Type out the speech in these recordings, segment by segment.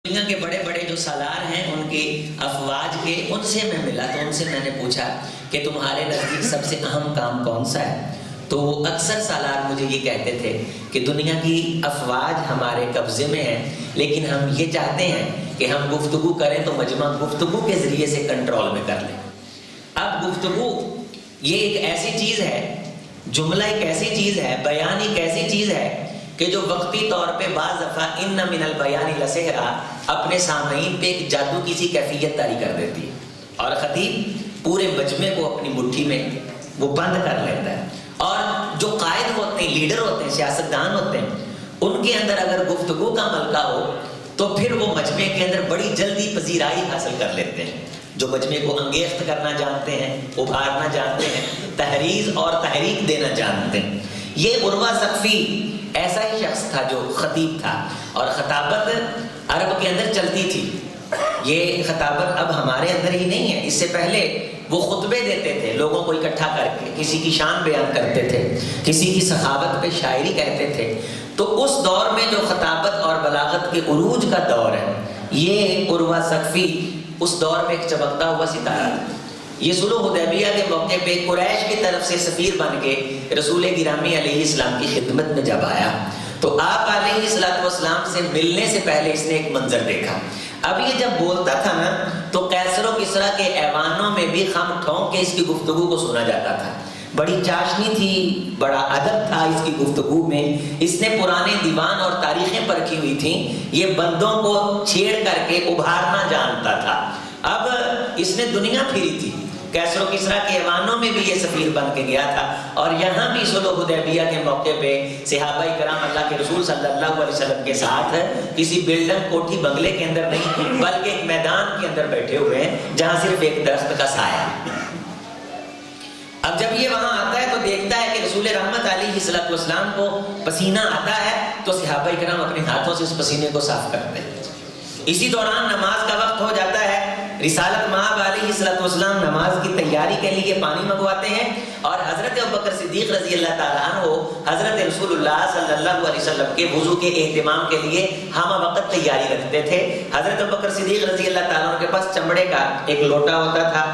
دنیا کے بڑے بڑے جو سالار ہیں ان کے افواج کے، ان سے میں ملا تو ان سے میں نے پوچھا کہ تمہارے نزدیک سب سے اہم کام کون سا ہے؟ تو اکثر سالار مجھے یہ کہتے تھے کہ دنیا کی افواج ہمارے قبضے میں ہیں، لیکن ہم یہ چاہتے ہیں کہ ہم گفتگو کریں تو مجمع گفتگو کے ذریعے سے کنٹرول میں کر لیں۔ اب گفتگو یہ ایک ایسی چیز ہے، جملہ ایک ایسی چیز ہے، بیان ایک ایسی چیز ہے کہ جو وقتی طور پہ بعض دفعہ ان من البیان لسحرا اپنے سامعین پہ ایک جادو کی سی کیفیت طاری کر دیتی ہے، اور خطیب پورے مجمع کو اپنی مٹھی میں وہ بند کر لیتا ہے۔ اور جو قائد ہوتے ہیں، لیڈر ہوتے ہیں، سیاستدان ہوتے ہیں، ان کے اندر اگر گفتگو کا ملکہ ہو تو پھر وہ مجمع کے اندر بڑی جلدی پذیرائی حاصل کر لیتے ہیں۔ جو مجمع کو انگیخت کرنا جانتے ہیں، ابھارنا جانتے ہیں، تحریض اور تحریک دینا جانتے ہیں۔ یہ عروہ ثقفی ایسا ہی شخص تھا جو خطیب تھا، اور خطابت عرب کے اندر چلتی تھی۔ یہ خطابت اب ہمارے اندر ہی نہیں ہے، اس سے پہلے وہ خطبے دیتے تھے، لوگوں کو اکٹھا کر کے کسی کی شان بیان کرتے تھے، کسی کی سخاوت پہ شاعری کہتے تھے۔ تو اس دور میں جو خطابت اور بلاغت کے عروج کا دور ہے، یہ عروہ ثقفی اس دور میں ایک چمکتا ہوا ستارہ تھا۔ یہ صلح حدیبیہ کے موقع پہ قریش کی طرف سے سفیر بن کے رسول گرامی علیہ السلام کی خدمت میں جب آیا تو آپ علیہ السلام سے ملنے سے پہلے اس نے ایک منظر دیکھا۔ اب یہ جب بولتا تھا نا تو قیصر و کسریٰ کے ایوانوں میں بھی خم ٹھونک کے اس کی گفتگو کو سنا جاتا تھا۔ بڑی چاشنی تھی، بڑا ادب تھا اس کی گفتگو میں۔ اس نے پرانے دیوان اور تاریخیں پرکھی ہوئی تھیں، یہ بندوں کو چھیڑ کر کے ابھارنا جانتا تھا۔ اب اس نے دنیا پھیری تھی، قیصر و کسریٰ کے ایوانوں میں بھی یہ سفیر بن کے گیا تھا، اور یہاں بھی صلح حدیبیہ کے موقع پہ صحابہ کرام اللہ کے رسول صلی اللہ علیہ وسلم کے ساتھ کسی بلڈنگ کوٹھی بنگلے کے اندر نہیں بلکہ ایک میدان کے اندر بیٹھے ہوئے ہیں جہاں صرف ایک درخت کا سایہ۔ اب جب یہ وہاں آتا ہے تو دیکھتا ہے کہ رسول رحمت علیہ السلام کو پسینہ آتا ہے، تو صحابہ کرام اپنے ہاتھوں سے اس پسینے کو صاف کرتے ہیں۔ اسی دوران نماز کا وقت ہو جاتا ہے، رسالت مآب علیہ السلام نماز کی تیاری کے لیے پانی منگواتے ہیں، اور حضرت ابوبکر صدیق رضی اللہ تعالیٰ عنہ حضرت رسول اللہ صلی اللہ علیہ وسلم کے وضو کے اہتمام کے لیے ہمہ وقت تیاری رکھتے تھے۔ حضرت ابوبکر صدیق رضی اللہ تعالیٰ عنہ کے پاس چمڑے کا ایک لوٹا ہوتا تھا۔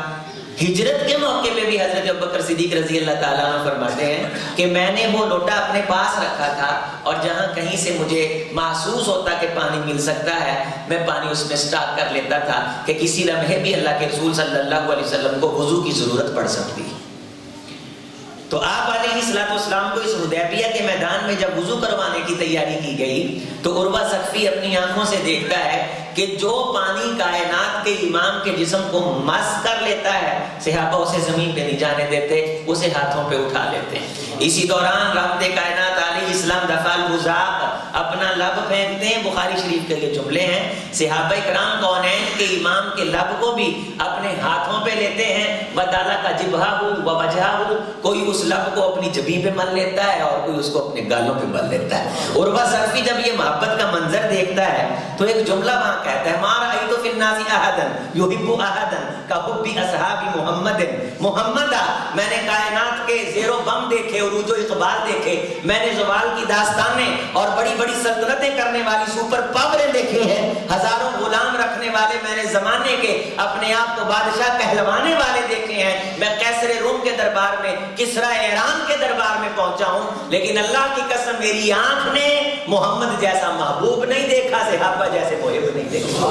ہجرت کے موقع پہ بھی حضرت ابوبکر صدیق رضی اللہ تعالیٰ عنہ فرماتے ہیں کہ میں نے وہ لوٹا اپنے پاس رکھا تھا، اور جہاں کہیں سے مجھے محسوس ہوتا کہ پانی مل سکتا ہے میں پانی اس میں سٹاک کر لیتا تھا کہ کسی لمحے بھی اللہ کے رسول صلی اللہ علیہ وسلم کو وضو کی ضرورت پڑ سکتی۔ تو آپ علیہ السلام کو اس حدیبیہ کے میدان میں جب وضو کروانے کی تیاری کی گئی تو عروہ ثقفی اپنی آنکھوں سے دیکھتا ہے کہ جو پانی کائنات کے امام کے جسم کو مس کر لیتا ہے، صحابہ اسے زمین پہ نہیں جانے دیتے، اسے ہاتھوں پہ اٹھا لیتے ہیں۔ اسی دوران رحمت کائنات علیہ السلام دفع البزاق اپنا لب پھینکتے ہیں، بخاری شریف کے یہ جملے ہیں۔ صحابہ کرام کونین کے امام کے لب کو بھی اپنے ہاتھوں پہ لیتے ہیں، وَدَالَ کا جبہہ وَوَجْهَهُ، کوئی اس لب کو اپنی جبین پہ مل لیتا ہے اور کوئی اس کو اپنے گالوں پہ مل لیتا ہے۔ عروہ ثقفی جب یہ محبت کا منظر دیکھتا ہے تو ایک جملہ وہاں کہتا ہے، مَا رَأَيْتُ فِي النَّاسِ أَحَدًا يُحِبُّ أَحَدًا كَحُبِّ أَصْحَابِ مُحَمَّدٍ۔ محمد میں نے کائنات کے زیر و بم دیکھے، عروج و اقبال دیکھے، میں نے زوال کی داستانیں اور بڑی بڑی سلطنتیں کرنے والی سپر پاوریں دیکھی ہیں، ہزاروں غلام رکھنے والے میں نے زمانے کے اپنے آپ کو بادشاہ کہلوانے والے دیکھے ہیں۔ میں قیصر روم کے دربار میں، کسریٰ ایران کے دربار میں پہنچا ہوں، لیکن اللہ کی قسم میری آنکھ نے محمد جیسا محبوب نہیں دیکھا، صحابہ جیسے محب نہیں دیکھا۔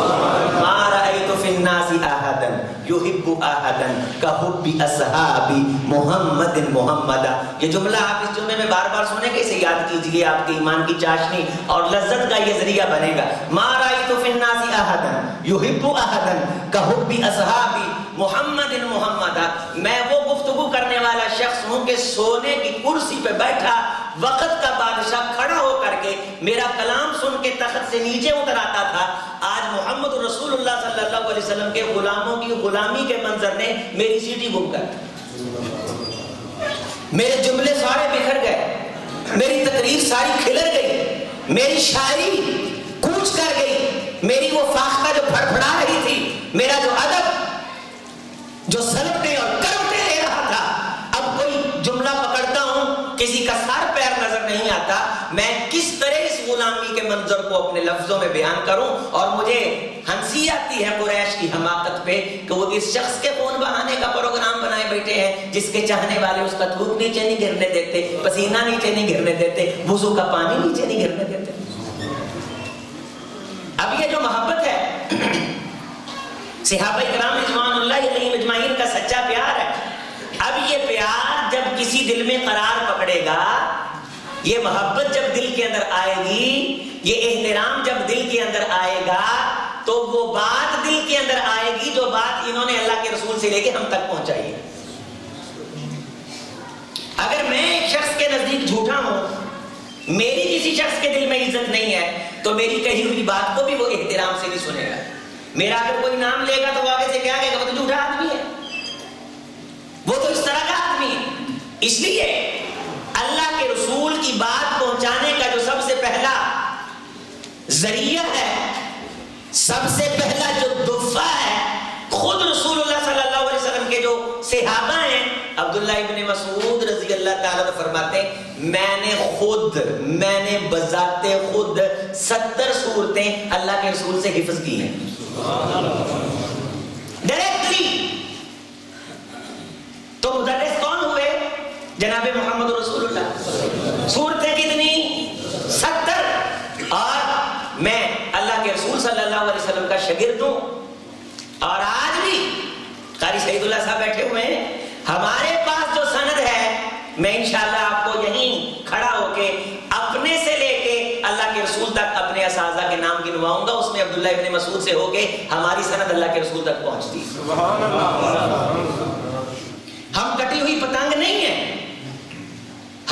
مَا رَأَيْتُ فِي النَّاسِ أَحَدًا يُحِبُّ أَحَدًا كَحُبِّ أَصْحَابِ مُحَمَّدٍ مُحَمَّدًا۔ یہ جملہ آپ اس جملے میں بار بار سنیں گے، اسے یاد کیجئے، آپ کے ایمان کی چاشنی اور لذت کا یہ ذریعہ بنے گا۔ مَا رَأَيْتُ فِي النَّاسِ أَحَدًا يُحِبُّ أَحَدًا كَحُبِّ أَصْحَابِ محمد محمدہ، میں وہ گفتگو کرنے والا شخص ہوں کہ سونے کی کرسی پہ بیٹھا وقت کا بادشاہ کھڑا ہو کر کے میرا کلام سن کے تخت سے نیچے اتر آتا تھا۔ آج محمد رسول اللہ صلی اللہ علیہ وسلم کے غلاموں کی غلامی کے منظر نے میری سیٹی گم کر دی، میرے جملے سارے بکھر گئے، میری تقریر ساری کھلر گئی، میری شاعری کوچ کر گئی، میری وہ فاختہ جو پھڑپھڑا رہی تھی، میرا جو ادب جو سلبتے اور کرتے لے رہا تھا، اب کوئی جملہ پکڑتا ہوں کسی کا سر پیر نظر آتا، میں کس طرح اس غلامی کے منظر کو اپنے لفظوں میں بیان کروں، اور مجھے ہنسی آتی ہے قریش کی حماقت پہ کہ وہ اس شخص کے خون بہانے کا پروگرام بنائے بیٹھے ہیں جس کے چاہنے والے اس کا تھوک نیچے نہیں گرنے دیتے، پسینہ نیچے نہیں گرنے دیتے، وضو کا پانی نیچے نہیں گرنے دیتے۔ اب یہ جو محبت ہے صحابہ کرام رضوان اللہ علیہم اجمعین کا سچا پیار ہے، اب یہ پیار جب کسی دل میں قرار پکڑے گا، یہ محبت جب دل کے اندر آئے گی، یہ احترام جب دل کے اندر آئے گا، تو وہ بات دل کے اندر آئے گی جو بات انہوں نے اللہ کے رسول سے لے کے ہم تک پہنچائی ہے۔ اگر میں ایک شخص کے نزدیک جھوٹا ہوں، میری کسی شخص کے دل میں عزت نہیں ہے، تو میری کہی ہوئی بات کو بھی وہ احترام سے نہیں سنے گا۔ میرا اگر کوئی نام لے گا تو وہ آگے سے کیا کہے گا؟ وہ تو جھوٹا آدمی ہے، وہ تو اس طرح کا آدمی ہے۔ اس لیے اللہ کے رسول کی بات پہنچانے کا جو سب سے پہلا ذریعہ ہے، سب سے پہلا جو دفعہ ہے، خود رسول اللہ صلی اللہ علیہ وسلم کے جو صحابہ ہیں، عبداللہ ابن مسعود رضی اللہ تعالیٰ فرماتے ہیں میں نے بذات خود 70 صورتیں اللہ کے رسول سے حفظ کی ہیں ڈائریکٹلی۔ تو مدرس کون ہوئے؟ جناب محمد رسول اللہ۔ صورتیں کتنی؟ 70۔ اور میں اللہ کے رسول صلی اللہ علیہ وسلم کا شاگرد ہوں، اور آج بھی قاری سعید اللہ صاحب بیٹھے ہوئے ہیں، ہمارے پاس جو سند ہے، میں انشاءاللہ آپ کو یہیں کھڑا ہو کے اپنے سے لے کے اللہ کے رسول تک اپنے اساتذہ کے نام گنواؤں گا، اس میں عبداللہ ابن مسعود سے ہو کے ہماری سند اللہ کے رسول تک پہنچتی۔ سبحان اللہ۔ ہم کٹی ہوئی پتنگ نہیں ہے،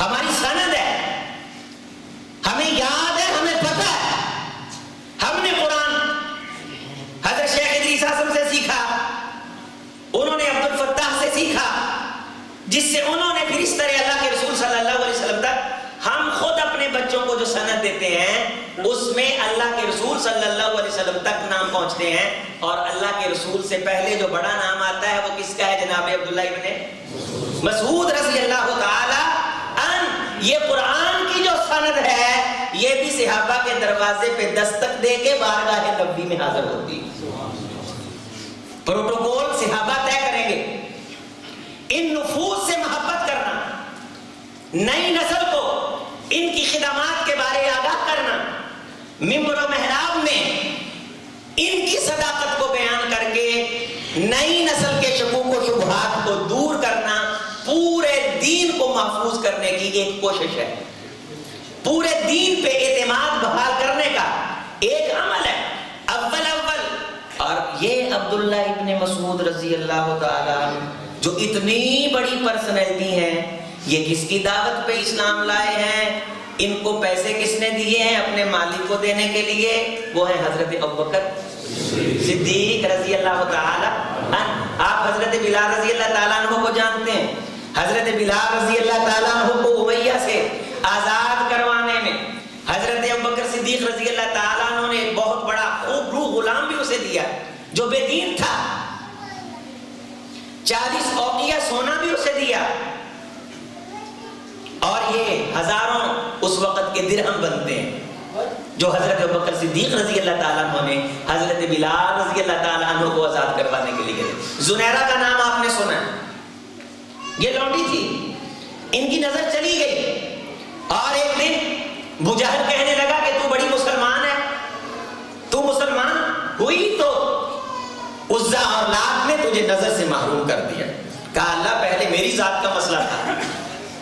ہماری سند ہے، ہمیں یاد ہے، ہمیں پتہ ہے۔ ہم نے قرآن حضرت شیخ ادریس اعظم سے سیکھا، انہوں نے عبد الفتاح سے سیکھا، جس سے انہوں نے پھر اس طرح اللہ کے رسول صلی اللہ علیہ وسلم تک۔ ہم خود اپنے بچوں کو جو سند دیتے ہیں اس میں اللہ کے رسول صلی اللہ علیہ وسلم تک نام پہنچتے ہیں، اور اللہ کے رسول سے پہلے جو بڑا نام آتا ہے وہ کس کا ہے؟ جناب عبداللہ ابن مسعود رضی اللہ تعالی عنہ۔ یہ قرآن کی جو سند ہے یہ بھی صحابہ کے دروازے پہ دستک دے کے بارگاہ نبوی میں حاضر ہوتی ہے۔ پروٹوکول صحابہ طے کریں گے۔ ان نفوس سے محبت کرنا، نئی نسل کو ان کی خدمات کے بارے آگاہ کرنا، ممبر و محراب میں ان کی صداقت کو بیان کر کے نئی نسل کے شکوک و شبہات کو دور کرنا، پورے دین کو محفوظ کرنے کی ایک کوشش ہے، پورے دین پہ اعتماد بحال کرنے کا ایک عمل ہے۔ اول اور یہ عبداللہ ابن مسعود رضی اللہ تعالی عنہ جو اتنی بڑی پرسنالٹی ہیں، یہ کس کی دعوت پہ اسلام لائے ہیں؟ ان کو پیسے کس نے دیے ہیں اپنے مالک کو دینے کے لیے؟ وہ ہیں حضرت ابوبکر صدیق رضی اللہ تعالی عنہ۔ آپ حضرت بلال رضی اللہ تعالیٰ عنہ کو جانتے ہیں، حضرت بلال رضی اللہ تعالیٰ عنہ کو امیہ سے آزاد کروانے میں حضرت ابوبکر صدیق رضی اللہ تعالیٰ عنہ نے ایک بہت بڑا خوب روح غلام بھی اسے دیا جو بے دین تھا، 40 اوقیہ سونا بھی اسے دیا، اور یہ ہزاروں اس وقت کے درہم بنتے ہیں جو حضرت ابوبکر صدیق رضی اللہ تعالیٰ عنہ نے حضرت بلال رضی اللہ تعالیٰ عنہ کو آزاد کروانے کے لیے گئے۔ زنیرہ کا نام آپ نے سنا، یہ لونڈی تھی، ان کی نظر چلی گئی، اور ایک دن ابو جہل کہنے لگا کہ تو بڑی مسلمان ہے، تو مسلمان ہوئی تو عزا اور لات نے تجھے نظر سے محروم کر دیا۔ کہا اللہ پہلے میری ذات کا مسئلہ تھا،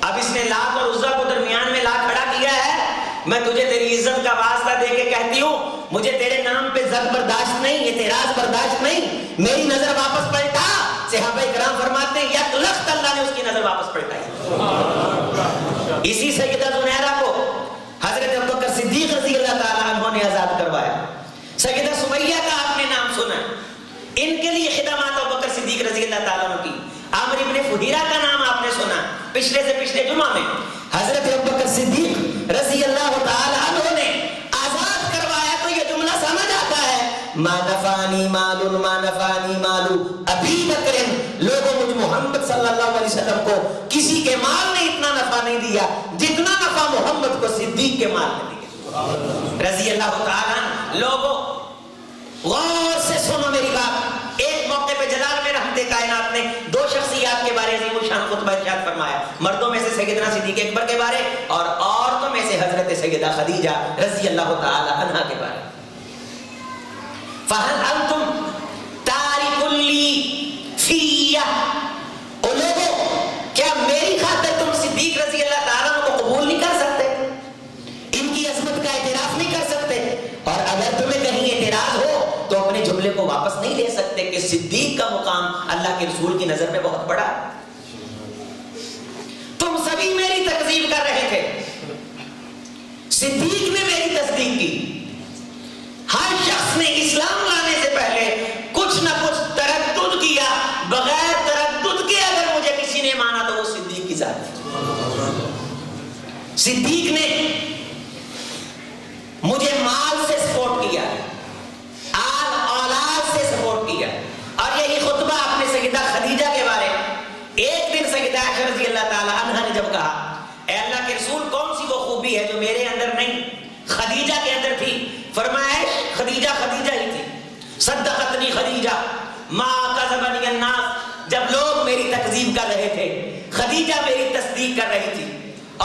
اب اس نے لات اور عزا کو درمیان میں لا کھڑا کیا ہے، میں تجھے تیری عزت کا واسطہ دے کے کہتی ہوں مجھے تیرے نام پہ زد برداشت نہیں، اعتراض برداشت نہیں، میری نظر واپس پلٹا۔ صحابہ کرام فرماتے ہیں یک لخت اللہ نے اس کی نظر واپس پلٹائی۔ اسی سیدہ زنیرہ کو حضرت ابوبکر صدیق رضی اللہ تعالیٰ عنہ نے آزاد کروایا۔ سیدہ سمیہ کا آپ نے نام سنا، ان کے لیے خدمات ابوبکر صدیق رضی اللہ تعالیٰ عنہ کی۔ عامر ابن فہیرہ کا نام آپ نے سنا پچھلے سے پچھلے جمعہ میں، حضرت ابوبکر صدیق رضی اللہ تعالیٰ عنہ نے آزاد کروایا۔ تو یہ جملہ سمجھ آتا ہے، ما نفعنی مال ما نفعنی مال ابی بکر، لوگوں مجھ محمد صلی اللہ علیہ وسلم کو کسی کے مال نے اتنا نفع نہیں دیا جتنا نفع محمد کو صدیق کے مال نے دیا رضی اللہ تعالیٰ عنہ۔ لوگوں غور سے کائنات نے دو شخصیات کے بارے عظیم الشان خطبہ ارشاد فرمایا، مردوں میں سے سیدنا صدیق اکبر کے بارے اور عورتوں میں سے حضرت سیدہ خدیجہ رضی اللہ تعالی عنہا کے بارے۔ فَهَلْ أَنْتُمْ تَارِكُ لِي فِيَّ، او لوگوں کیا میری خاطر تم صدیق رضی اللہ تعالیٰ عنہ کو قبول نہیں کر سکتے، ان کی عظمت کا اعتراف نہیں کر سکتے؟ اور اگر تمہیں کہیں اعتراض ہو تو اپنے جملے کو واپس نہیں لے سکتے کہ صدیق کا مقام اللہ کے رسول کی نظر میں بہت بڑا ہے۔ تم سبھی میری تکذیب کر رہے تھے، صدیق نے میری تصدیق کی۔ ہر شخص نے اسلام لانے سے پہلے کچھ نہ کچھ تردد کیا، بغیر تردد کے اگر مجھے کسی نے مانا تو وہ صدیق کی ذات ہے۔ صدیق نے مجھے مال سے سپورٹ کیا، آل اولاد سے سپورٹ کیا، اور یہی خطبہ اپنے سیدہ خدیجہ کے بارے ایک دن سیدہ عائشہ رضی اللہ تعالی عنہا نے جب کہا، اے اللہ کے رسول کون سی وہ خوبی ہے جو میرے اندر نہیں خدیجہ کے اندر تھی؟ فرمایا خدیجہ خدیجہ ہی تھی۔ صدقتنی خدیجہ ما کذبنی الناس، جب لوگ میری تکذیب کر رہے تھے خدیجہ میری تصدیق کر رہی تھی،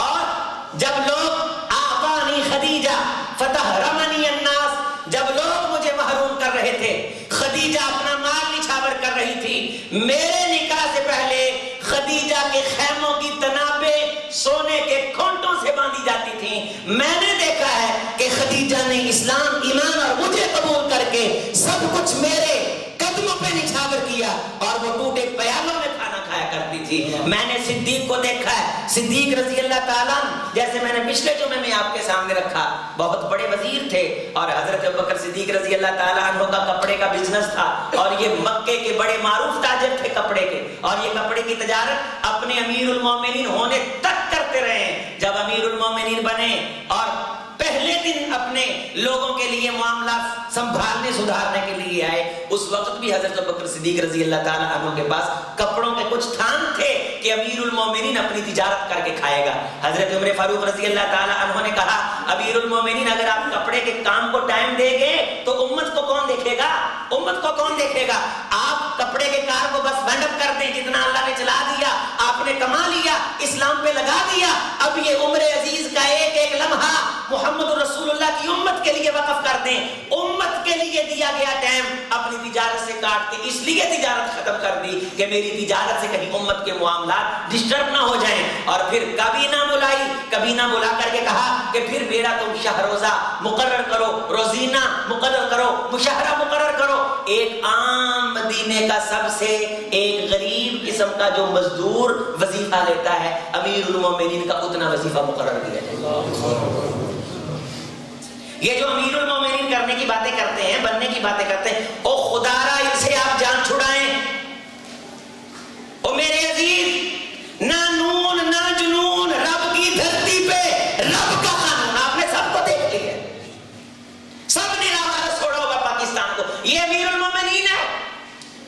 اور جب لوگ آبانی خدیجہ فتحرمنی الناس، جب لوگ مجھے محروم کر رہے تھے خدیجہ اپنا مال نچھاور کر رہی تھی۔ میرے نکاح سے پہلے خدیجہ کے خیموں کی تنابیں سونے کے کھونٹوں سے باندھی جاتی تھیں۔ میں نے دیکھا ہے کہ خدیجہ نے اسلام ایمان اور مجھے قبول کر کے سب کچھ میرے قدموں پہ نچھاور کیا، اور وہ ٹوٹے پیالوں میں کھانا کھایا کرتی تھی۔ میں نے صدیق کو دیکھا ہے، صدیق رضی اللہ تعالیٰ جیسے میں نے پچھلے جمعے میں آپ کے سامنے رکھا، بہت بڑے وزیر تھے، اور حضرت ابوبکر صدیق رضی اللہ تعالیٰ عنہ کا کپڑے کا بزنس تھا، اور یہ مکے کے بڑے معروف تاجر تھے کپڑے کے، اور یہ کپڑے کی تجارت اپنے امیر المومنین ہونے تک کرتے رہے۔ جب امیر المومنین بنے اور پہلے دن اپنے لوگوں کے لیے معاملات سنبھالنے سدھارنے کے لیے آئے، اس وقت بھی حضرت ابوبکر صدیق رضی اللہ تعالیٰ عنہ کے پاس کپڑوں کے کچھ تھان تھے کہ امیر المومنین اپنی تجارت کر کے کھائے گا۔ حضرت عمر فاروق رضی اللہ تعالیٰ عنہ نے کہا، امیر المومنین اگر آپ کپڑے کے کام کو ٹائم دیں گے تو امت کو کون دیکھے گا؟ امت کو کون دیکھے گا؟ آپ کپڑے کے کار کو بس بینڈ اپ کر دیں، جتنا اللہ نے چلا دیا آپ نے کما لیا، اسلام پہ لگا دیا، اب یہ عمر عزیز کا ایک ایک لمحہ محمد رسول اللہ کی امت کے لیے وقف کر دیں۔ امت کے لیے دیا گیا ٹائم اپنی تجارت سے کاٹ کے اس لیے تجارت ختم کر دی کہ میری تجارت سے کہیں امت کے معاملات ڈسٹرب نہ ہو جائیں، اور پھر کبھی نہ بلائی، کبھی نہ بلا کر کے کہا کہ پھر میرا تم شاہ روزہ مقرر کرو، روزینہ مقرر کرو، مشاہرہ مقرر کرو۔ ایک عام مدینے کا سب سے ایک غریب قسم کا جو مزدور وظیفہ لیتا ہے، امیر المومنین کا اتنا وظیفہ مقرر کیا جائے۔ یہ جو امیر المومنین کرنے کی باتیں کرتے ہیں، بننے کی باتیں کرتے ہیں، او خدا را ان سے آپ جان چھڑائیں۔ او میرے عزیز، نہ نون نہ جنون، رب کی دھرتی پہ رب کا قانون آپ نے سب کو دیکھ لیا، سب نے راوارہ چھوڑا ہوگا پاکستان کو۔ یہ امیر المومنین ہے،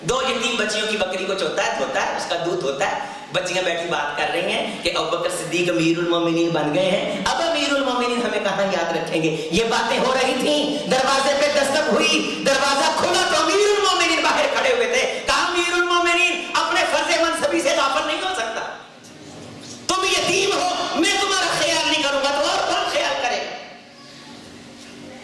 دو یتیم بچیوں کی بکری کو چوتا ہے، دھوتا ہے، اس کا دودھ ہوتا ہے، بچیاں بیٹھی بات کر رہی ہیں کہ ابوبکر صدیق امیر المومنین بن گئے ہیں، اب امیر المومنین ہمیں کہاں یاد رکھیں گے؟ یہ باتیں ہو رہی تھیں، دروازے پہ دستک ہوئی، دروازہ کھلا تو امیر المومنین باہر کھڑے ہوئے تھے۔ کہا امیر المومنین اپنے فرض منصبی سے غافل نہیں ہو سکتا، تم یتیم ہو، میں تمہارا خیال نہیں کروں گا تو اور کون خیال کرے؟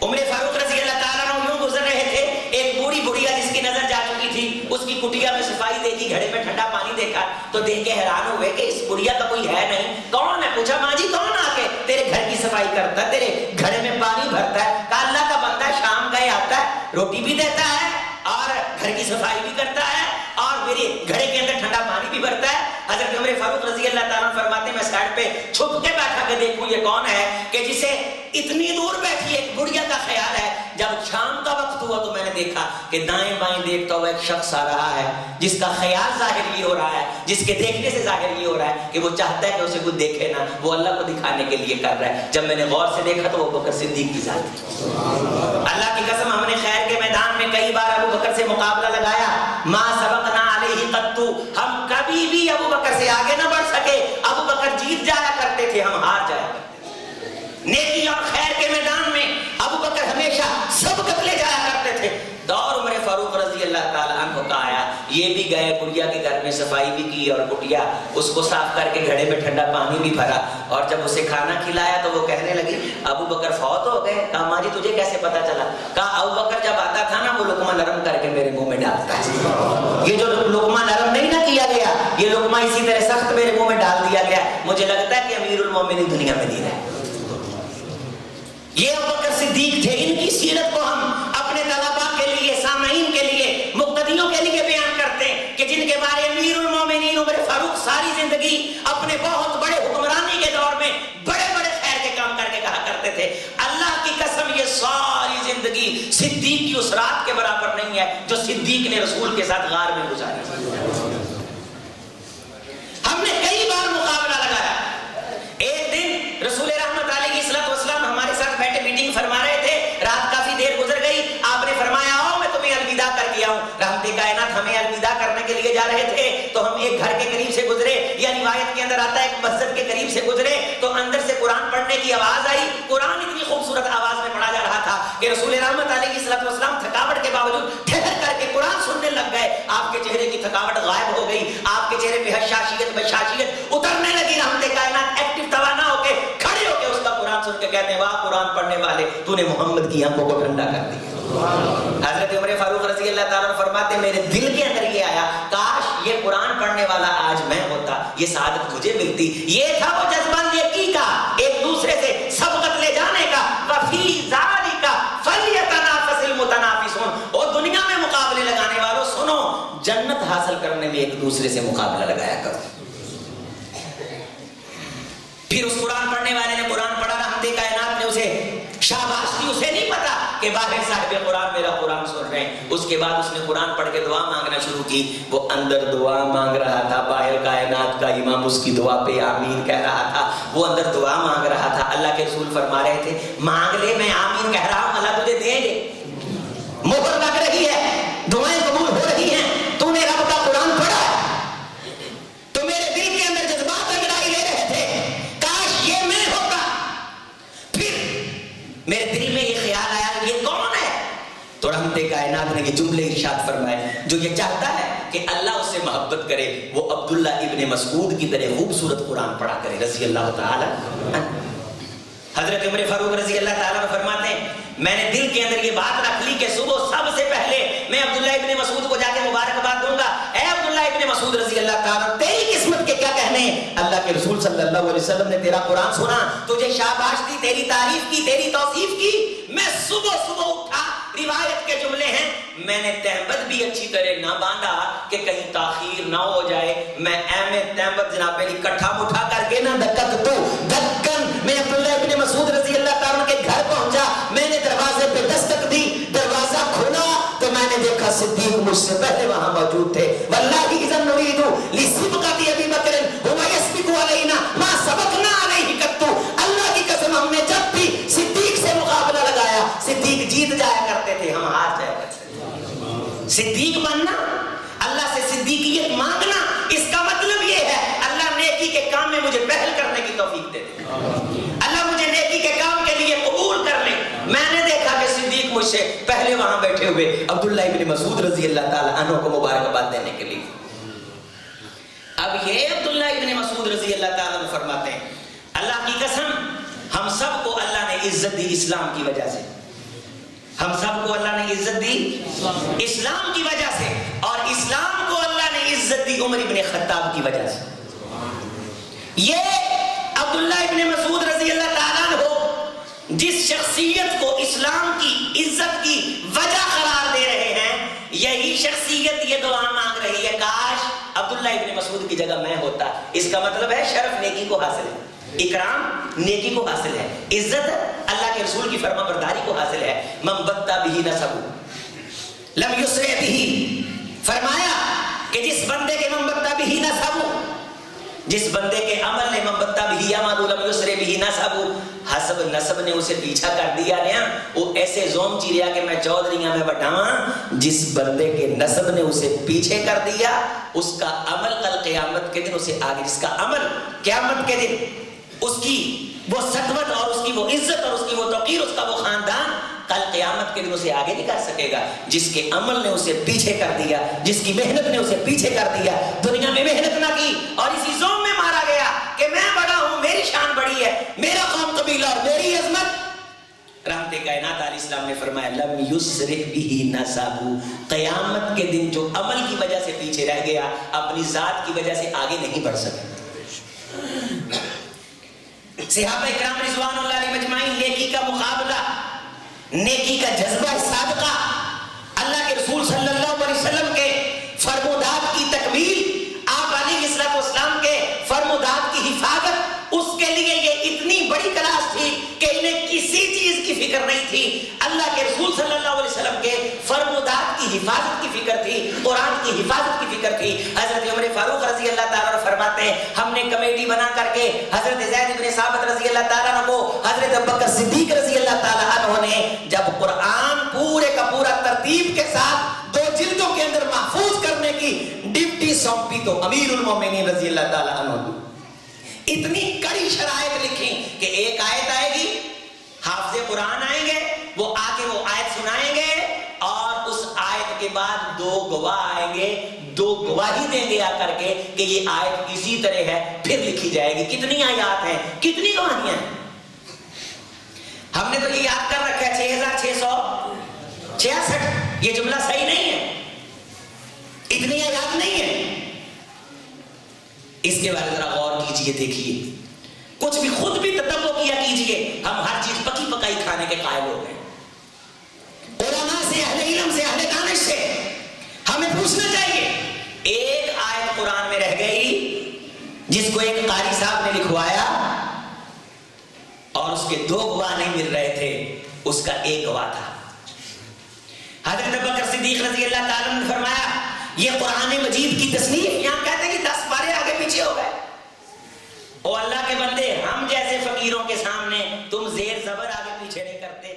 عمر فاروق رضی اللہ تعالیٰ عنہ یوں گزر رہے تھے، ایک بوڑھی بڑھیا جس کی نظر جا چکی تھی، اس کی کٹیا میں صفائی دیکھی، گھڑے میں ٹھنڈا پانی دیکھا تو دیکھ کے حیران ہوئے کہ اس بڑھیا کا کوئی ہے نہیں، کون ہے؟ پوچھا ماں جی کون آ کے تیرے گھر کی صفائی کرتا ہے، تیرے گھڑے میں پانی بھرتا ہے؟ کہا اللہ کا بندہ ہے، شام کا ہی آتا ہے، روٹی بھی دیتا ہے اور گھر کی صفائی بھی کرتا ہے اور میرے گھڑے کے اندر ٹھنڈا پانی بھی بھرتا ہے۔ حضرت عمر فاروق رضی اللہ تعالیٰ فرماتے ہیں میں سائڈ پہ چھپ کے بیٹھا کے دیکھوں یہ کون ہے کہ جسے اتنی دور بیٹھی ایک بڑھیا کا خیال ہے۔ جب شام کا وقت ہوا تو میں نے دیکھا کہ دائیں بائیں دیکھتا ہوا ایک شخص آ رہا ہے جس کا خیال ظاہر یہ ہو رہا ہے، جس کے دیکھنے سے ظاہر یہ ہو رہا ہے کہ وہ چاہتا ہے کہ اسے کچھ دیکھے نا، وہ اللہ کو دکھانے کے لیے کر رہا ہے۔ جب میں نے غور سے دیکھا تو وہ ابوبکر صدیق کی ذات ہے۔ اللہ کی قسم ہم نے خیر کے میدان میں کئی بار ابوبکر سے مقابلہ لگایا، ما سبقنا علیہ قط، ہم کبھی بھی ابوبکر سے آگے نہ بڑھ سکے، ابوبکر جیت جایا کرتے تھے، ہم ہار جایا کرتے۔ نیکی اور خیر کے میدان میں ابوبکر ہمیشہ سبقت لے جایا کرتے تھے۔ دور عمر فاروق رضی اللہ تعالی عنہ کا آیا، یہ بھی گئے بڑھیا کے گھر میں صفائی بھی کی اور بڑھیا اس کو صاف کر کے گھڑے میں ٹھنڈا پانی بھی بھرا اور جب اسے کھانا کھلایا تو وہ کہنے لگی ابو بکر فوت ہو گئے. کہا ماں جی تجھے کیسے پتا چلا؟ کہا ابو بکر جب آتا تھا نا وہ لقمہ نرم کر کے میرے منہ میں ڈالتا ہے. یہ جو لقمہ نرم نہیں نہ کیا گیا یہ لقمہ اسی طرح سخت میرے منہ میں ڈال دیا گیا. مجھے لگتا ہے کہ امیر المومنین دنیا میں نہیں رہے. یہ ابو بکر صدیق تھے. ان کی سیرت کو ہم اپنے طلباء کے لیے سامعین کے لیے مقتدیوں کے لیے بیان کرتے ہیں کہ جن کے بارے امیر المومنین عمر فاروق ساری زندگی اپنے بہت بڑے حکمرانی کے دور میں بڑے بڑے خیر کے کام کر کے کہا کرتے تھے اللہ کی قسم یہ ساری زندگی صدیق کی اس رات کے برابر نہیں ہے جو صدیق نے رسول کے ساتھ غار میں گزاری. ہم نے کئی بار مقابلہ لگایا. ایک دن رسول رحمت علیہ الصلوۃ والسلام ہمارے ساتھ بیٹھے میٹنگ فرما رہے تھے. رات کافی دیر گزر گئی. آپ نے فرمایا آؤ میں تمہیں الوداع کر کے آؤں. رحمت کائنات ہمیں الوداع کرنے کے لیے جا رہے تھے تو ہم ایک گھر کے قریب سے گزرے یا روایت کے اندر آتا ہے ایک مسجد کے قریب سے گزرے تو اندر سے قرآن پڑھنے کی آواز آئی. قرآن اتنی خوبصورت آواز میں پڑھا جا رہا تھا کہ رسول رحمت علیہ الصلوۃ والسلام تھکاوٹ کے باوجود ٹھہر کر کے قرآن سننے لگ گئے. آپ کے چہرے کی تھکاوٹ غائب ہو گئی. آپ کے چہرے پہ حشاشیت بشاشیت اترنے لگی. رحمت کائنات ایکٹیو توانا ہو کے کھڑے ہو کے اس کا قرآن سن کے کہتے ہیں واہ قرآن پڑھنے والے تو نے محمد کی آنکھوں کو ٹھنڈا کر دیا. حضرت عمر فاروق رضی اللہ تعالیٰ عنہ فرماتے میرے دل کے اندر یہ آیا کاش یہ قرآن پڑھنے والا آج میں ہوتا یہ سعادت مجھے ملتی. یہ تھا وہ جذبہ نیکی کا ایک دوسرے سے سبقت لے جانے کا. وفی ذالک فلیتنافس المتنافسون. اور دنیا میں مقابلے لگانے والوں سنو جنت حاصل کرنے میں ایک دوسرے سے مقابلہ لگایا کرو. پھر اس قرآن پڑھنے والے نے قرآن پڑھا. رحمت کائنات نے اسے شاباش دی. اسے نہیں پتا کہ باہر صاحب قرآن میرا قرآن سن رہے ہیں. اس کے بعد اس نے قرآن پڑھ کے دعا مانگنا شروع کی. وہ اندر دعا مانگ رہا تھا. باہر کائنات کا امام اس کی دعا پہ آمین کہہ رہا تھا. وہ اندر دعا مانگ رہا تھا. اللہ کے رسول فرما رہے تھے مانگ لے میں آمین کہہ رہا ہوں اللہ تجھے دیں گے. مہر لگ رہی ہے دعائیں قبول ہو رہی ہیں. تو نے رب کا قرآن پڑھا تو میرے دل کے اندر جذبات انگڑائی لے رہے تھے کاش یہ میں ہوتا. پھر میرے دل میں یہ خیال آیا یہ کون ہے تو رحمت کائنات نے یہ جملے ارشاد فرمائے جو یہ چاہتا ہے کہ اللہ اس سے محبت کرے وہ عبداللہ ابن مسعود کی طرح خوبصورت قرآن پڑھا کرے رضی اللہ تعالی. حضرت عمر فاروق رضی اللہ تعالیٰ عنہ فرماتے ہیں میں نے دل کے اندر یہ بات رکھ لی کہ صبح سب سے پہلے میں عبداللہ ابن مسعود کو جا کے مبارکباد دوں گا. اے عبداللہ ابن مسعود رضی اللہ تعالیٰ تیری قسمت کے کیا کہنے ہیں. اللہ کے رسول صلی اللہ علیہ وسلم نے تیرا قرآن سنا تجھے شاباش دی تیری تعریف کی تیری توصیف کی. میں صبح صبح اٹھا روایت کے جملے ہیں میں نے تہمت بھی اچھی طرح نہ باندھا کہ کہیں تاخیر نہ ہو جائے. میں تہمت جناب علی کٹھا مٹھا کر کے نہ دھکن میں عبداللہ ابن مسعود رضی اللہ تعالیٰ کے گھر پہنچا. میں نے دروازے پہ دستک دی. دروازہ کھولا تو میں نے دیکھا صدیق مجھ سے پہلے وہاں موجود تھے. واللہ اذن نريد لسبقت ابی بکر هو يسبق علينا ما سبقنا عليه قط. اللہ کی قسم ہم نے جب بھی صدیق سے مقابلہ لگایا صدیق جیت جایا کرتے تھے ہم ہار جایا کرتے تھے. صدیق بننا اللہ سے صدیقیت مانگنا اس کا مطلب یہ ہے اللہ نیکی کے کام میں مجھے پہل کرنے کی توفیق دے دے. اللہ مجھے نیکی کے کام کے لیے قبول کر لے. میں نے دیکھا کہ صدیق مجھ سے پہلے وہاں بیٹھے ہوئے عبداللہ ابن مسعود رضی اللہ تعالیٰ عنہ کو مبارکباد دینے کے لیے. اب یہ عبداللہ ابن مسعود رضی اللہ تعالیٰ عنہ فرماتے ہیں اللہ کی قسم ہم سب کو اللہ نے عزت دی اسلام کی وجہ سے. ہم سب کو اللہ نے عزت دی اسلام کی وجہ سے اور اسلام کو اللہ نے عزت دی عمر ابن خطاب کی وجہ سے. یہ عبداللہ ابن مسعود رضی اللہ تعالیٰ عنہ جس شخصیت کو اسلام کی عزت کی وجہ قرار دے رہے ہیں یہی شخصیت یہ دعا مانگ رہی ہے کاش عبداللہ ابن مسعود کی جگہ میں ہوتا. اس کا مطلب ہے شرف نیکی کو حاصل ہے. اکرام نیکی کو حاصل ہے. عزت اللہ کے رسول کی فرما برداری کو حاصل ہے. من بطا بہ نسب لم یسرع بہ. فرمایا کہ جس بندے کے من بطا بہ نسب جس بندے کے عمل نے من بطا بہ عمل لم یسرع بہ نسب حسب نسب نے اسے پیچھا کر دیا نیا وہ ایسے زوم چیریا کہ میں چودھریاں میں بٹاواں. جس بندے کے نسب نے اسے پیچھے کر دیا اس کا عمل کل قیامت کے دن اسے آگے جس کا عمل قیامت کے دن اس کی وہ سطوت اور اس کی وہ عزت اور اس کی وہ توقیر اس کا وہ خاندان کل قیامت کے دن اسے آگے نہیں کر سکے گا. جس کے عمل نے اسے پیچھے کر دیا, جس کی محنت نے اسے پیچھے کر دیا, دنیا میں محنت نہ کی اور اسی زوم میں مارا گیا کہ میں بڑا ہوں, میری شان بڑی ہے, میرا قوم قبیلہ اور میری عظمت. رحمت کائنات علیہ السلام نے فرمایا لم یسرع بہ نسبہ, قیامت کے دن جو عمل کی وجہ سے پیچھے رہ گیا اپنی ذات کی وجہ سے آگے نہیں بڑھ سکے. صحابہ کرام رضوان اللہ علیہ مجمعین, نیکی کا مقابلہ, نیکی کا جذبہ صادقہ, اللہ کے رسول صلی اللہ علیہ وسلم کے فرمودات کی تکمیل, آپ علیہ السلام کے فرمودات کی حفاظت, اس کے لیے یہ اتنی بڑی کلاس تھی کہ انہیں کسی چیز کی فکر نہیں تھی. اللہ کے رسول صلی اللہ علیہ وسلم کے فرمودات کی حفاظت کی فکر تھی, قرآن کی حفاظت کی فکر تھی. حضرت عمر فاروق رضی اللہ تعالیٰ عنہ فرماتے ہیں ہم نے کمیٹی بنا کر کے حضرت زید بن ثابت رضی اللہ تعالیٰ عنہ کو حضرت ابوبکر صدیق رضی اللہ تعالیٰ عنہ نے جب قرآن پورے کا پورا ترتیب کے ساتھ 2 جلدوں کے اندر محفوظ کرنے کی ڈیوٹی سونپی تو امیر المومنین رضی اللہ تعالیٰ عنہ اتنی کڑی شرائط لکھی کہ ایک آیت آئے گی, حافظ قرآن آئیں گے, وہ آ کے وہ آیت سنائیں گے اور اس آیت کے بعد 2 گواہ آئیں گے, 2 گواہی دیں گے آ کر کے کہ یہ آیت اسی طرح ہے, پھر لکھی جائے گی. کتنی آیات ہیں, کتنی گواہیاں ہیں. ہم نے تو یہ یاد کر رکھا ہے 6666, یہ جملہ صحیح نہیں ہے, اتنی آیات نہیں ہے. اس کے بارے ذرا غور کیجئے, دیکھیے, کچھ بھی خود بھی تدبر کیا کیجئے. ہم ہر چیز پکی پکائی کھانے کے قائل ہو گئے. علماء سے, اہل علم سے, اہل دانش سے ہمیں پوچھنا چاہیے. ایک آیت قرآن میں رہ گئی جس کو ایک قاری صاحب نے لکھوایا اور اس کے 2 گواہ نہیں مل رہے تھے, اس کا ایک گواہ تھا. حضرت ابوبکر صدیق رضی اللہ تعالیٰ عنہ نے فرمایا یہ قرآن مجید کی تصنیف, یہاں کہتے ہیں کہ 10 پارے آگے پیچھے ہو گئے. او اللہ کے بندے, ہم جیسے فقیروں کے سامنے تم زیر زبر آگے پیچھے نہیں کرتے.